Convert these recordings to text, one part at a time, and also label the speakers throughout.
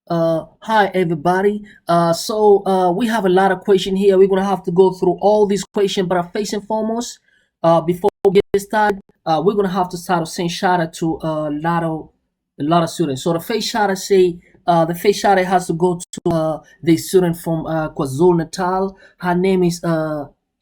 Speaker 1: Hi everybody. We have a lot of questions here. We're gonna have to go through all these questions, but first and foremost, before we get started, we're gonna have to start with saying shout out to a lot of students. So the first shout out has to go to the student from KwaZulu Natal. Her name is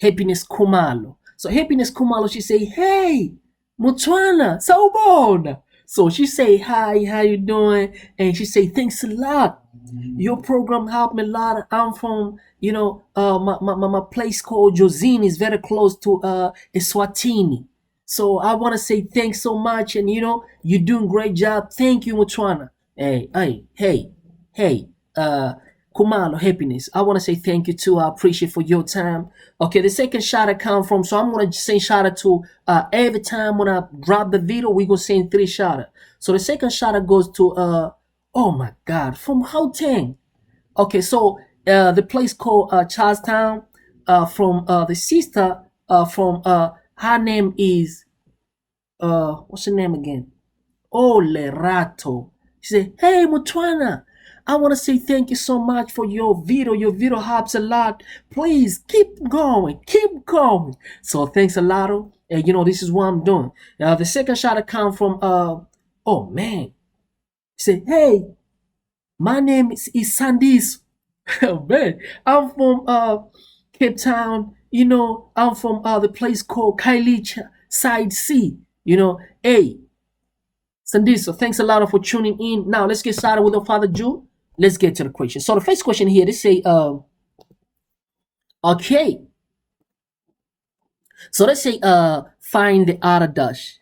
Speaker 1: Happiness Kumalo. So Happiness Kumalo, she say, "Hey, Mutwana, Sawubona." So she say, "Hi, how you doing?" And she say, "Thanks a lot. Your program helped me a lot. I'm from, my place called Josine is very close to Eswatini. So I want to say thanks so much, and you're doing great job. Thank you, Mutwana." Hey, Kumalo Happiness. I want to say thank you too. I appreciate for your time. Okay, the second shout out come from, so I'm gonna say shout out to every time when I drop the video, we gonna send 3 shout out. So the second shout out goes to oh my god, from Gauteng. Okay, so the place called Charlestown, from the sister from her name is what's her name again? Oh, Lerato. She said, "Hey, Mutwana, I want to say thank you so much for your video. Your video helps a lot. Please keep going, keep going." So thanks a lot. And this is what I'm doing. Now the second shot come from oh man. She said, "Hey, my name is Sandis." Oh man, I'm from Cape Town. I'm from the place called Kailicha Side C. Hey, Sandy, so thanks a lot for tuning in. Now let's get started with the Father Jew. Let's get to the question. So the first question here, they say, okay. So let's say, find the other dash.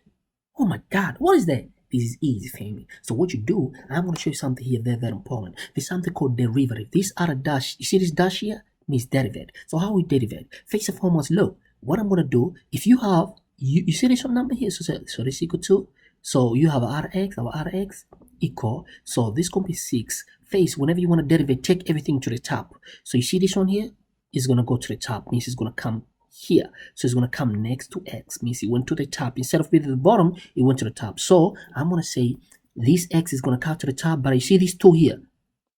Speaker 1: Oh my God, what is that? This is easy, family. So what you do, I'm going to show you something here very, very important. There's something called derivative. This other dash, you see this dash here? Means derivative. So how we derivative? First and foremost, look, what I'm going to do, if you have, you see this number here? So this equal to, so you have our Rx equal, so this going to be 6. Face, whenever you want to derivative, take everything to the top. So you see this one here? It's going to go to the top, means it's going to come here. So it's going to come next to x, means it went to the top. Instead of being at the bottom, it went to the top. So I'm going to say this x is going to come to the top, but you see these 2 here.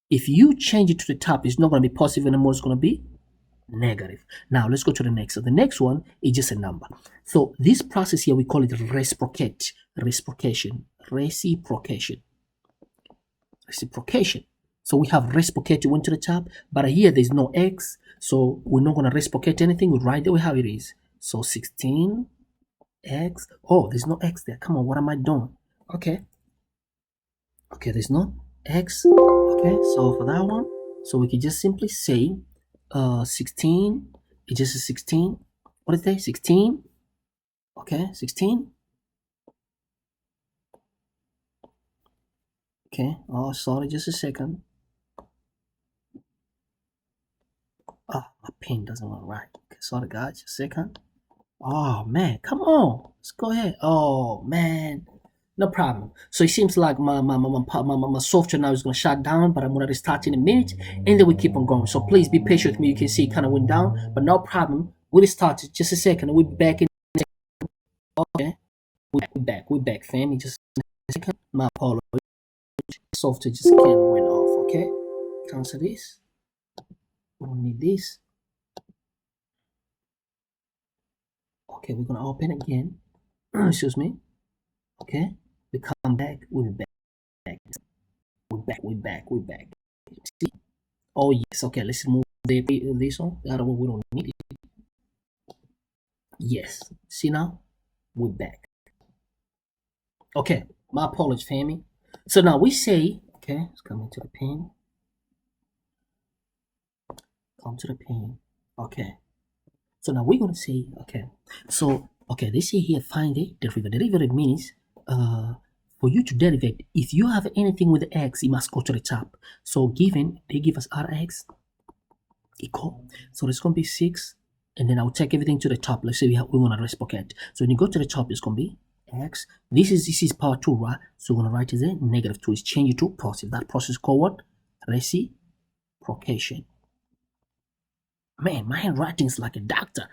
Speaker 1: If you change it to the top, it's not going to be positive anymore. It's going to be negative. Now let's go to the next. So the next one is just a number. So this process here, we call it reciprocation. So we have reciprocate, went to the top, but here there's no x, so we're not going to reciprocate anything. We write the way how it is. So 16x. Oh, there's no x there. Come on, what am I doing? Okay, there's no x. Okay, so for that one, so we can just simply say 16. It's just a 16. What is that? 16. Okay, 16. Okay, oh sorry, just a second. Oh, my pen doesn't want to write. Okay, sorry guys, just a second. Oh man, come on, let's go ahead. Oh man, no problem. So it seems like my software now is gonna shut down, but I'm gonna restart in a minute, and then we keep on going. So please be patient with me. You can see it kind of went down, but no problem. We'll restart it. Just a second. We'll be back in. Okay, we're back, family. Just a second. My apologies. Software just can't went off. Okay, cancel this. We don't need this. Okay, we're gonna open again. Excuse me. Okay, we come back. We're back. We're back. See? Oh yes. Okay, let's move this one. The other one we don't need it. Yes. See now? We're back. Okay, my apologies, family. So now we say, okay, let's come into the pen. Come to the pen. Okay. So now we're gonna say, okay. So okay, they say here find the derivative. Derivative means for you to derivate, if you have anything with x, it must go to the top. So given they give us Rx equal, so it's gonna be 6, and then I'll take everything to the top. Let's say we want to reciprocate. So when you go to the top, it's gonna be x. This is power 2, right? So we're gonna write it there. -2 is change it to positive. That process is called what? Reciprocation. Man, my handwriting is like a doctor.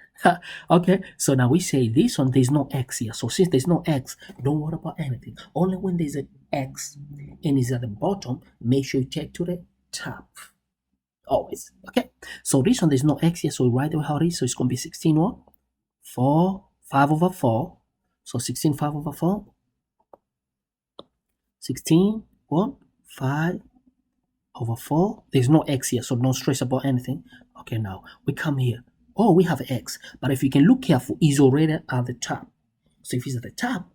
Speaker 1: Okay, so now we say this one, there's no X here. So since there's no X, don't worry about anything. Only when there's an X and it's at the bottom, make sure you take to the top. Always. Okay, so this one, there's no X here. So right away how it is. So it's going to be 16 what? 4, 5 over 4. So 16, 5 over 4. 16, what? 5 over 4. There's no X here, so don't stress about anything. Okay, now we come here. Oh, we have X, but if you can look careful, it's already at the top. So if it's at the top,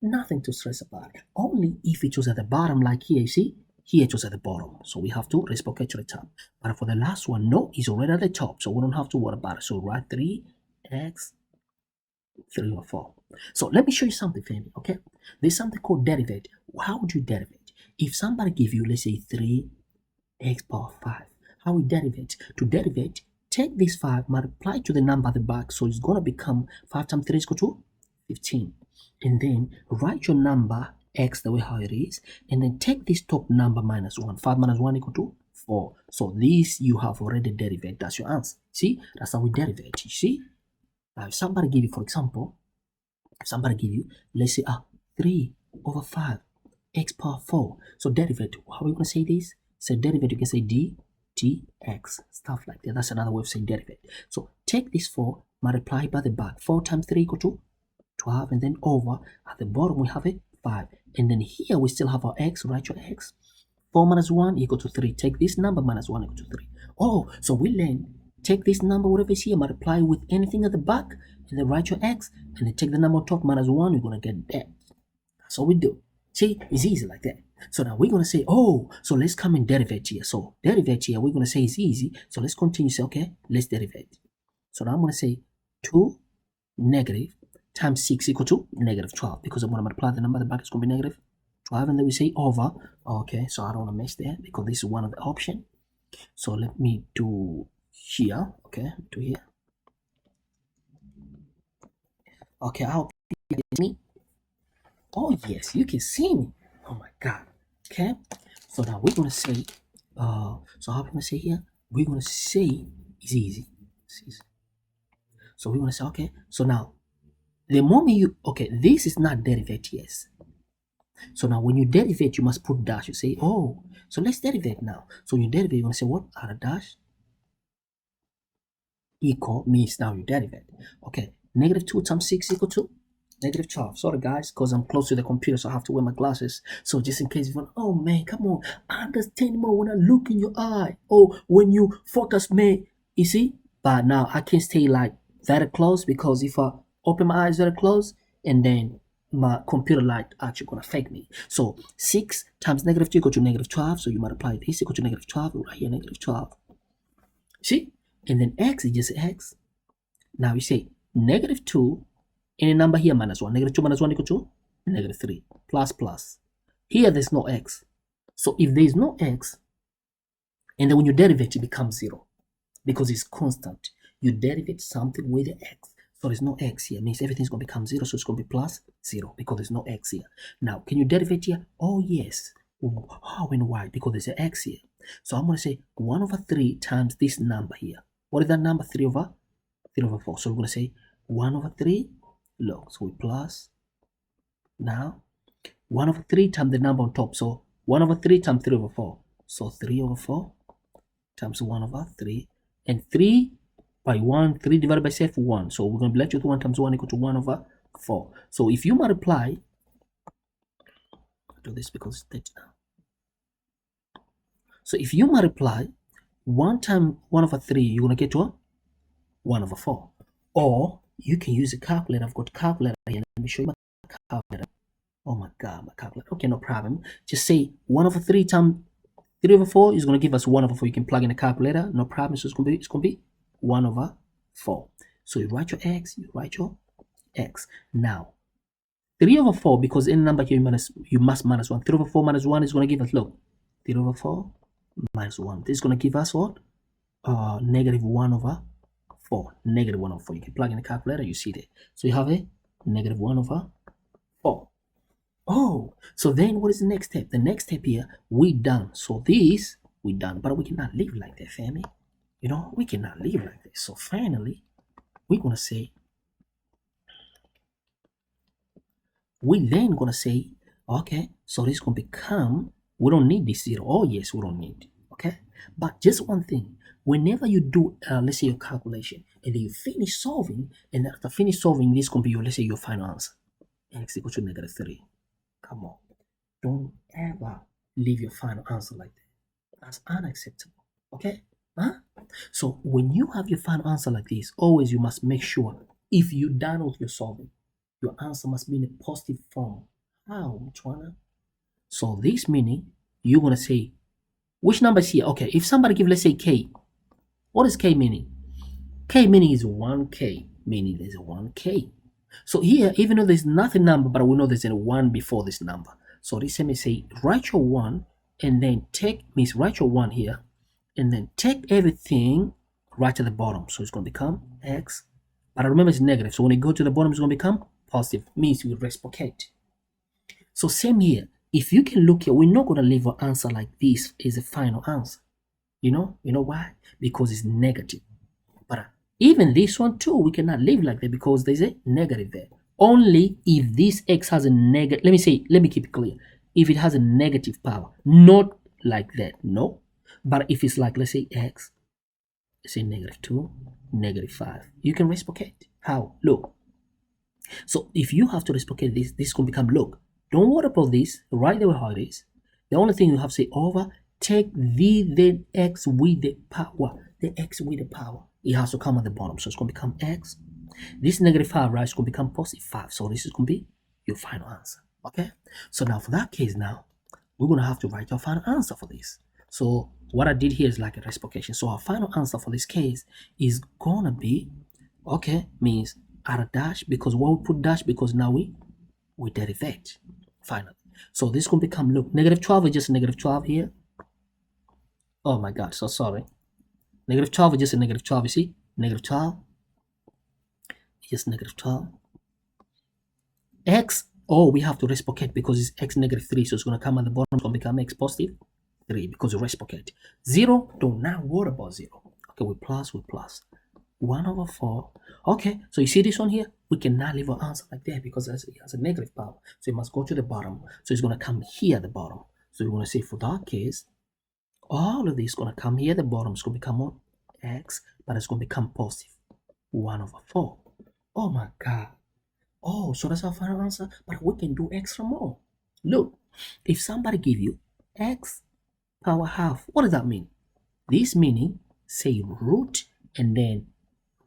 Speaker 1: nothing to stress about. Only if it was at the bottom, like here, you see? Here it was at the bottom. So we have to reciprocate to the top. But for the last one, no, it's already at the top. So we don't have to worry about it. So write 3x 3 over 4. So let me show you something, family, okay? There's something called derivate. How would you derivate? If somebody give you, let's say, 3x power 5, how we derivate? To derivate, take this 5, multiply to the number at the back, so it's going to become 5 times 3 is equal to 15. And then write your number x the way how it is, and then take this top number minus 1. 5 minus 1 equal to 4. So this you have already derivate. That's your answer. See? That's how we derivate. You see? Now, if somebody give you, for example, let's say, 3 over 5, x power 4. So derivative, how are we going to say this? So derivative, you can say dx, stuff like that. That's another way of saying derivative. So take this 4, multiply by the back. 4 times 3 equal to 12, and then over. At the bottom, we have a 5. And then here, we still have our x. Write your x. 4 minus 1 equal to 3. Take this number minus 1 equal to 3. Oh, so we learn. Take this number, whatever is here, multiply with anything at the back, and then write your x, and then take the number on top minus 1, you're going to get that. That's all we do. See, it's easy like that. So now we're going to say, oh, so let's come and derivate here. So derivate here, we're going to say it's easy. So let's continue. Say, okay, let's derivate. So now I'm going to say 2 negative times 6 equal to negative 12, because I'm going to multiply the number at the back, it's going to be negative 12, and then we say over. Okay, so I don't want to mess that because this is one of the option. So let me do here. Okay, to here. Okay, I hope you can see me. Oh yes, you can see me. Oh my god. Okay, so now we're gonna say, so how are we gonna say here? We're gonna say it's easy. It's easy. So we're gonna say, okay, so now the moment you, okay, this is not derivate, yes. So now when you derivate, you must put dash. You say, oh, so let's derivate now. So when you derivate, you're gonna say what? Add a dash. Equal means now you derivate. Okay, negative 2 times 6 equal to negative 12. Sorry guys, because I'm close to the computer, so I have to wear my glasses. So just in case you want, oh man, come on, I understand more when I look in your eye. Oh, when you focus me, you see? But now I can't stay like very close, because if I open my eyes very close, and then my computer light actually gonna fake me. So 6 times negative 2 equal to negative 12. So you multiply this equal to negative 12, right here, negative 12. See? And then x is just x. Now you say negative 2, any number here minus 1. Negative 2 minus 1 equal to negative 3. Plus, plus. Here there's no x. So if there's no x, and then when you derivate, it becomes 0. Because it's constant. You derivate something with the x. So there's no x here. It means everything's going to become 0. So it's going to be plus 0 because there's no x here. Now, can you derivate here? Oh, yes. How and why? Because there's an x here. So I'm going to say 1 over 3 times this number here. What is that number? 3 over 4. So we're going to say 1 over 3. Look, so we plus. Now, 1 over 3 times the number on top. So 1 over 3 times 3 over 4. So 3 over 4 times 1 over 3. And 3 by 1, 3 divided by self, 1. So we're going to be left with 1 times 1 equal to 1 over 4. So if you multiply, I'll do this because it's 30 now. So if you multiply 1 times 1 over 3, you're going to get to 1 over 4. Or you can use a calculator. I've got a calculator here. Let me show you my calculator. Oh my god, my calculator. Okay, no problem. Just say 1 over 3 times 3 over 4 is going to give us 1 over 4. You can plug in a calculator. No problem. So it's going to be 1 over 4. So you write your x, you write your x. Now, 3 over 4, because any number here you must minus 1. 3 over 4 minus 1 is going to give us, look, 3 over 4 minus 1. This is going to give us what? Negative 1 over 4. Negative 1 over 4. You can plug in a calculator, you see that. So you have a negative 1 over 4. Oh, so then what is the next step? The next step here, we done. So this, we done. But we cannot live like that, family. You know, we cannot live like this. So finally, we're gonna say, okay, so this gonna become, we don't need this 0. Oh yes, we don't need, okay? But just one thing, whenever you do, let's say your calculation, and then you finish solving, and after finish solving, this gonna be your, let's say your final answer. X equal to -3. Come on. Don't ever leave your final answer like that. That's unacceptable, okay? Huh? So when you have your final answer like this, always you must make sure, if you're done with your solving, your answer must be in a positive form. How, Mtwana? So this meaning, you're gonna say, which number is here? Okay, if somebody give, let's say K, what is K meaning? K meaning is 1K, meaning there's a 1K. So here, even though there's nothing number, but we know there's a 1 before this number. So this may say, write your 1, and then write your 1 here, and then take everything right to the bottom. So it's going to become X, but remember it's negative. So when you go to the bottom, it's going to become positive, means you reciprocate. So same here. If you can look here, we're not going to leave an answer like this as a final answer. You know why? Because it's negative. But even this one too, we cannot leave like that because there's a negative there. Only if this X has a negative, let me keep it clear. If it has a negative power, not like that, no. But if it's like, let's say X, let's say -2, -5, you can reciprocate. How? Look. So if you have to reciprocate this, this can become, look, don't worry about this, right there how it is. The only thing you have to say over, take the X with the power, the X with the power. It has to come at the bottom, so it's going to become X. This -5, right, is going to become +5, so this is going to be your final answer, okay? So now for that case now, we're going to have to write our final answer for this. So what I did here is like a reciprocation. So our final answer for this case is going to be, okay, means add a dash, because why we put dash? Because now we derivate, finally. So this can become, look, -12 is just -12 here. Oh my God, so sorry. -12 is just a -12, you see? -12, just -12. X, oh, we have to reciprocate because it's X -3, so it's going to come at the bottom, it's going to become X +3 because you reciprocate. 0, do not worry about 0. Okay, we plus. 1/4. Okay, so you see this one here? We cannot leave our answer like that because it has a negative power. So it must go to the bottom. So it's going to come here at the bottom. So we're going to say for that case, all of this is going to come here at the bottom. It's going to become what? X, but it's going to become positive. 1/4. Oh my God. Oh, so that's our final answer. But we can do extra more. Look, if somebody give you X power half, what does that mean? This meaning, say root and then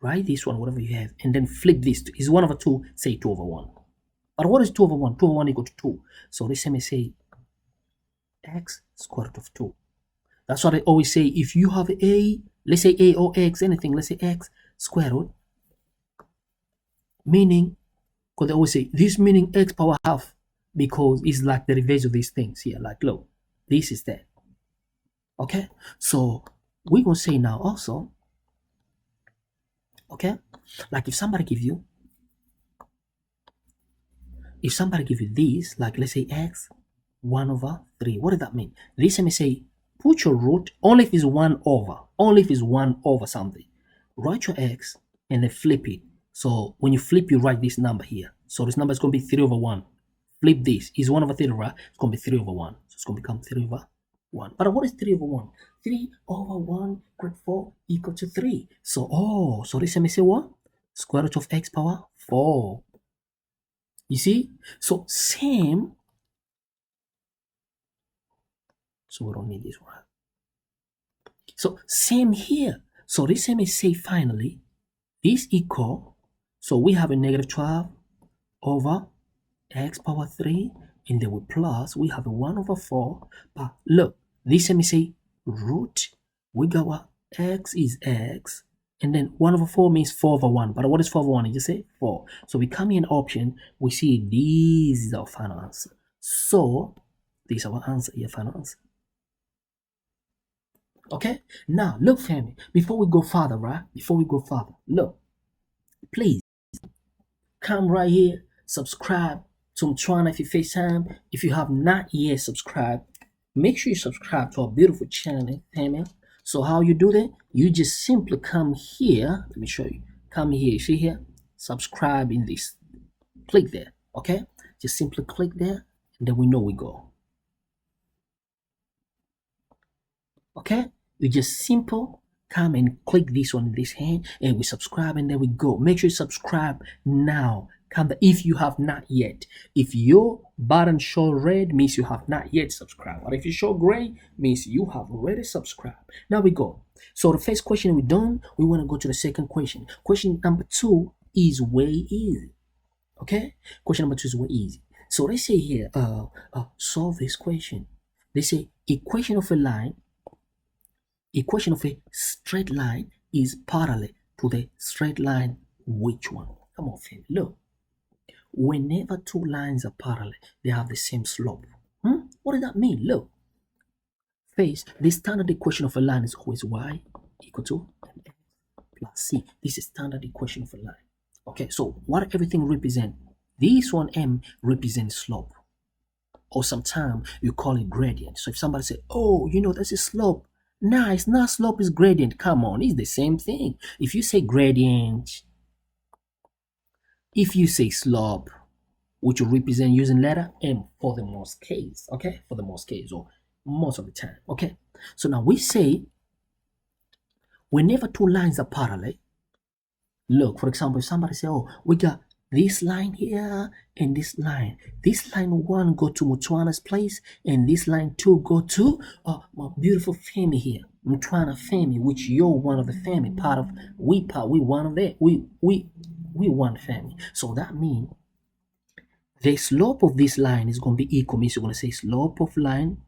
Speaker 1: write this one, whatever you have, and then flip this. Is 1/2, say 2/1. But what is 2/1? 2/1 equal to 2. So this may say X square root of 2. That's what I always say. If you have A, let's say A or X, anything, let's say X square root, meaning, because they always say this meaning X power half, because it's like the reverse of these things here. Like, look, this is that. Okay, so we're going to say now also, okay, like if somebody give you this, like let's say X 1/3, what does that mean? This may say put your root only if it's 1/, something. Write your X and then flip it. So when you flip, you write this number here. So this number is going to be 3/1. Flip this. Is 1/3, right? It's going to be 3/1. So it's going to become 3/1. But what is 3/1? 3/1 = 4 equal to 3. So, so this may say what? Square root of X power 4. You see? So same. So we don't need this one. So same here. So this may say finally, this equal, so we have a -12 over X power 3, and then we plus, we have a 1/4. But look, this may say root, we got what? X is X, and then 1/4 means 4/1. But what is 4/1? You just say 4. So we come in option, we see this is our final answer. So this is our answer, your final answer. Okay, now look, family, before we go further, right? Look, please come right here, subscribe to Mtwana if you FaceTime. If you have not yet subscribed, make sure you subscribe to our beautiful channel, family, So how you do that? You just simply come here. Let me show you. Come here. See here? Subscribe in this. Click there. Okay? Just simply click there, and then we know we go. Okay? You just simple come and click this one in this hand, and we subscribe, and then we go. Make sure you subscribe now. Come if you have not yet. If your button show red, means you have not yet subscribed. But if you show gray, means you have already subscribed. Now we go. So the first question we done, we want to go to the second question. Question number 2 is way easy. Okay? Question number 2 is way easy. So let's say here, solve this question. They say equation of a line, equation of a straight line is parallel to the straight line. Which one? Come on, family. Look. Whenever two lines are parallel, they have the same slope. What does that mean? Look. Face, the standard equation of a line is always y equal to mx plus c. This is standard equation of a line. Okay, so what everything represent? This one m represents slope. Or sometimes you call it gradient. So if somebody say, oh, you know, that's a slope. Nah, it's not slope, it's gradient. Come on, it's the same thing. If you say gradient, if you say slope, which will represent using letter M for the most case, okay? For the most case, or most of the time, okay? So now we say, whenever two lines are parallel, look, for example, if somebody say, oh, we got this line here and this line. This line 1 go to Mutwana's place, and this line 2 go to my beautiful family here, Mutwana family, which you're one of the family, part of, we one of that, we one family. So that means the slope of this line is going to be equal. Means you're going to say slope of line.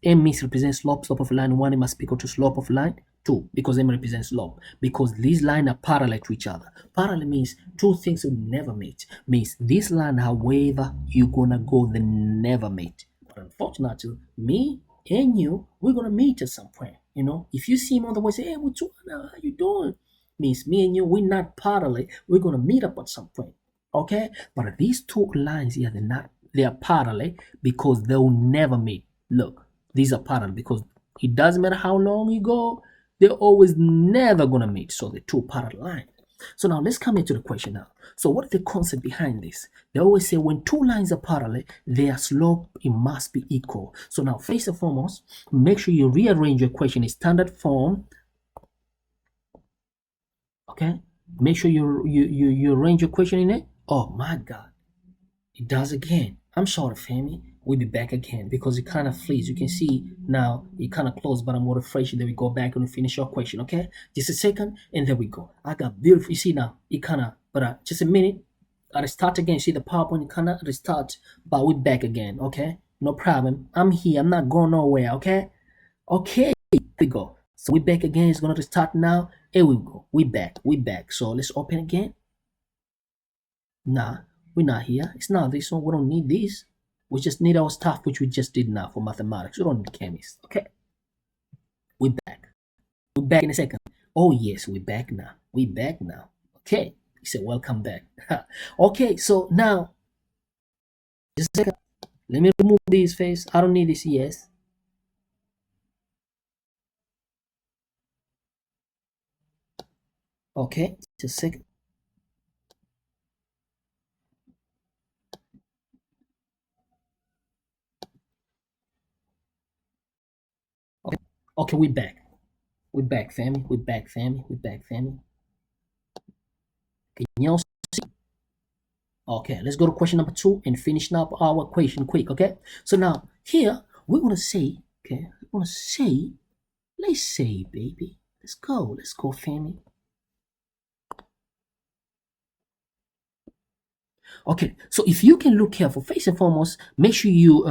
Speaker 1: M means represents slope of line 1. It must be equal to slope of line 2 because M represents slope. Because these lines are parallel to each other. Parallel means two things will never meet. Means this line, however, you're going to go, they never meet. But unfortunately, me and you, we're going to meet at some point. You know, if you see him on the way, say, hey, what's up? How you doing? Means me and you, we're not parallel. We're going to meet up at some point. Okay, but these two lines here, they are parallel because they will never meet. Look, these are parallel because it doesn't matter how long you go, they're always never gonna meet. So the two parallel lines. So now let's come into the question now. So what is the concept behind this? They always say when two lines are parallel, their slope, it must be equal. So now first and foremost, make sure you rearrange your question in standard form. Okay, make sure you arrange your question in it. Oh my God, it does again. I'm sorry, family. We'll be back again because it kind of flees. You can see now it kind of closed, but I'm going to refresh it. Then we go back and we finish your question. Okay, just a second, and there we go. I got beautiful. You see now it kind of, but just a minute. I restart again. See the PowerPoint, it kind of restart, but we're back again. Okay, no problem. I'm here. I'm not going nowhere. Okay, here we go. So we're back again. It's going to restart now. Here we go. We're back. So let's open again. Nah, we're not here. It's not this one. We don't need this. We just need our stuff, which we just did now for mathematics. We don't need chemists. Okay. We're back. We're back in a second. Oh, yes, we're back now. We're back now. Okay. He said, welcome back. Okay, so now, just a second. Let me remove this face. I don't need this. Yes. Okay, just a second. Okay, we're back. We're back, family. We're back, family. Can y'all see? Okay, let's go to question number 2 and finish up our question quick. Okay, so now here we're gonna say, okay, let's say, baby, let's go, family. Okay, so if you can look careful, first and foremost, make sure you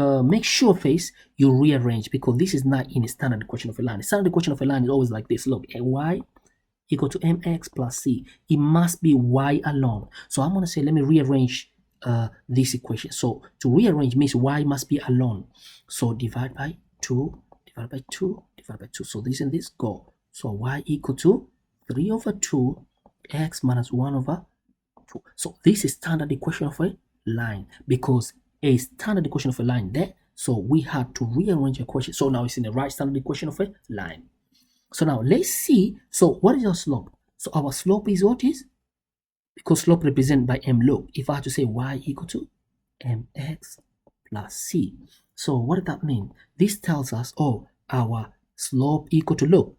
Speaker 1: rearrange because this is not in a standard equation of a line. The standard equation of a line is always like this. Look, y equal to mx plus c. It must be y alone. So I'm gonna say, let me rearrange this equation. So to rearrange means y must be alone. So divide by 2, divide by 2, divide by 2. So this and this go. So y equal to 3 over 2 x minus 1 over 2. So this is standard equation of a line because a standard equation of a line there. So we had to rearrange the equation. So now it's in the right standard equation of a line. So now let's see. So what is our slope? So our slope is what is? Because slope represented by m. Look, if I had to say y equal to mx plus c. So what does that mean? This tells us, oh, our slope equal to, look,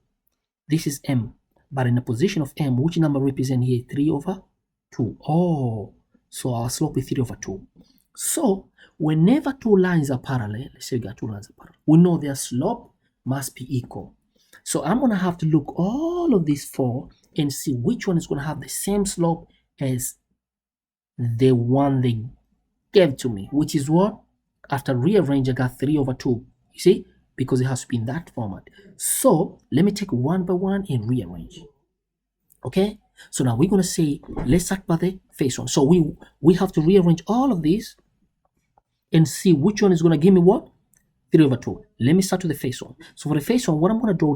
Speaker 1: this is m, but in the position of m, which number represent here? 3 over 2. Oh, so our slope is 3 over 2. So whenever two lines are parallel, let's say we got two lines are parallel, we know their slope must be equal. So I'm going to have to look all of these four and see which one is going to have the same slope as the one they gave to me, which is what? After rearrange, I got 3 over 2. You see? Because it has to be in that format. So let me take one by one and rearrange. Okay? So now we're going to say, let's start by the first one. So we have to rearrange all of these and see which one is going to give me what? 3 over 2. Let me start with the first one. So for the first one, what I'm going to do,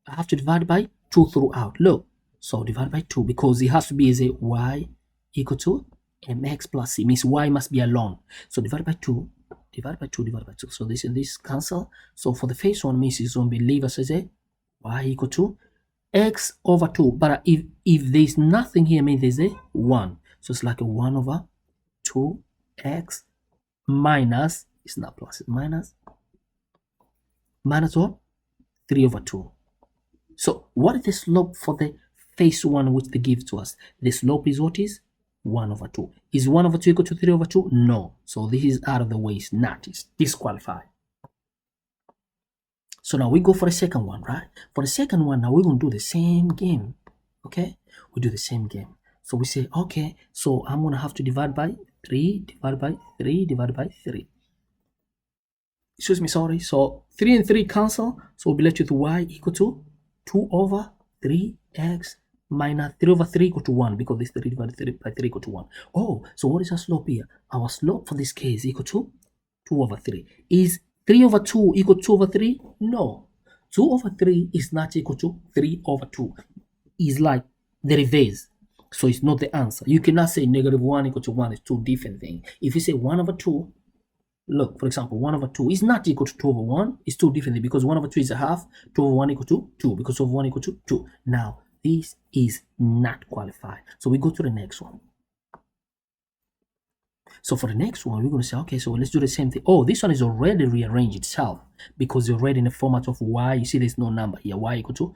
Speaker 1: I have to divide by 2 throughout. Look, so divide by 2 because it has to be as a y equal to mx plus c, means y must be alone. So divide by 2, divide by 2, divide by 2. So this and this cancel. So for the first one, means it's going to be leave us as a y equal to x over 2. But if there's nothing here, means there's a 1. So it's like a 1 over 2x minus, it's not plus, it's minus what? 3 over 2. So what is the slope for the first one which they give to us? The slope is what is? 1 over 2. Is 1 over 2 equal to 3 over 2? No. So this is out of the way. It's not. It's disqualified. So now we go for the second one, right? For the second one, now we're going to do the same game. Okay? We do the same game. So we say, okay, so I'm going to have to divide by 3, divide by 3, divide by 3. Excuse me, sorry. So 3 and 3 cancel. So we'll be left with y equal to 2 over 3x minus 3 over 3 equal to 1 because this 3 divided 3 by 3 equal to 1. Oh, so what is our slope here? Our slope for this case equal to 2 over 3. Is 3 over 2 equal to 2 over 3? No. 2 over 3 is not equal to 3 over 2. It's like the reverse. So it's not the answer. You cannot say negative 1 equal to 1. It's two different things. If you say 1 over 2, look, for example, 1 over 2 is not equal to 2 over 1. It's two different things because 1 over 2 is a half, 2 over 1 equal to 2 because 2 over 1 equal to 2. Now, this is not qualified. So we go to the next one. So for the next one, we're going to say, okay, so let's do the same thing. Oh, this one is already rearranged itself because it's already in the format of y. You see there's no number here. Y equal to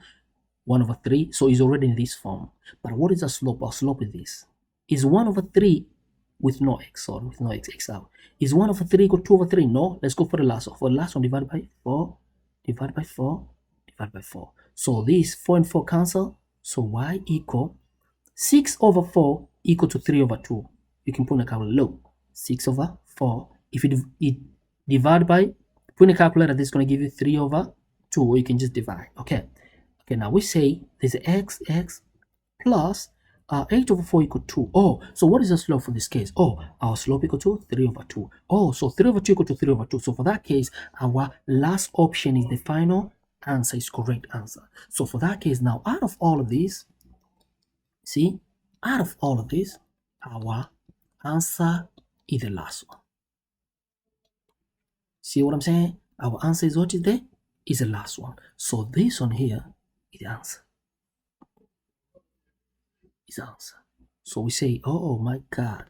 Speaker 1: 1 over 3. So it's already in this form. But what is our slope? Our slope is this. Is 1 over 3 with no x, sorry, with no x out. Is 1 over 3 equal to 2 over 3? No. Let's go for the last one. For the last one, divided by 4, divided by 4, divided by 4. So this 4 and 4 cancel. So y equal 6 over 4 equal to 3 over 2. You can put in a calculator. Look, 6 over 4. If you divide by, put in a calculator, this is going to give you 3 over 2, or you can just divide. Okay. Okay, now we say there's x plus 8 over 4 equal to 2. Oh, so what is the slope for this case? Oh, our slope equal to 3 over 2. Oh, so 3 over 2 equal to 3 over 2. So for that case, our last option is the final answer, is correct answer. So for that case, now out of all of these, see, out of all of these, our answer is the last one. See what I'm saying? Our answer is what is there? Is the last one. So this one here is the answer. Is the answer. So we say, oh my God.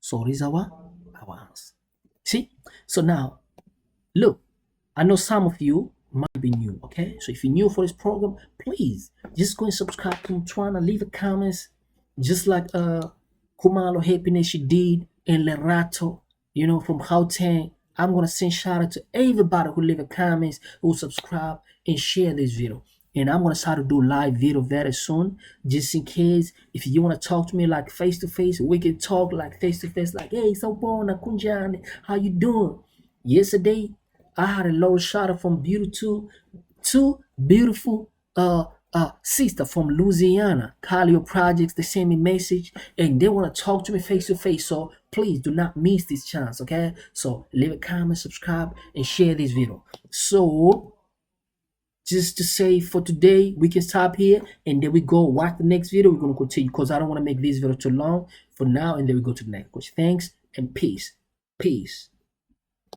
Speaker 1: So this is our answer. See? So now, look, I know some of you might be new, okay? So if you're new for this program, please just go and subscribe to Mtwana, leave a comments, just like Kumalo Happiness she did and Lerato, you know, from Gauteng. I'm gonna send shout out to everybody who leave a comments, who subscribe and share this video. And I'm gonna start to do live video very soon, just in case if you wanna talk to me like face to face, we can talk like face to face, like, hey, Sobona Kunjani, how you doing? Yesterday, I had a low shout out from two beautiful sister from Louisiana, Calio Projects. They send me message and they want to talk to me face to face. So please do not miss this chance, okay? So leave a comment, subscribe, and share this video. So just to say for today, we can stop here and then we go watch the next video. We're gonna continue because I don't want to make this video too long for now, and then we go to the next question. Thanks and peace.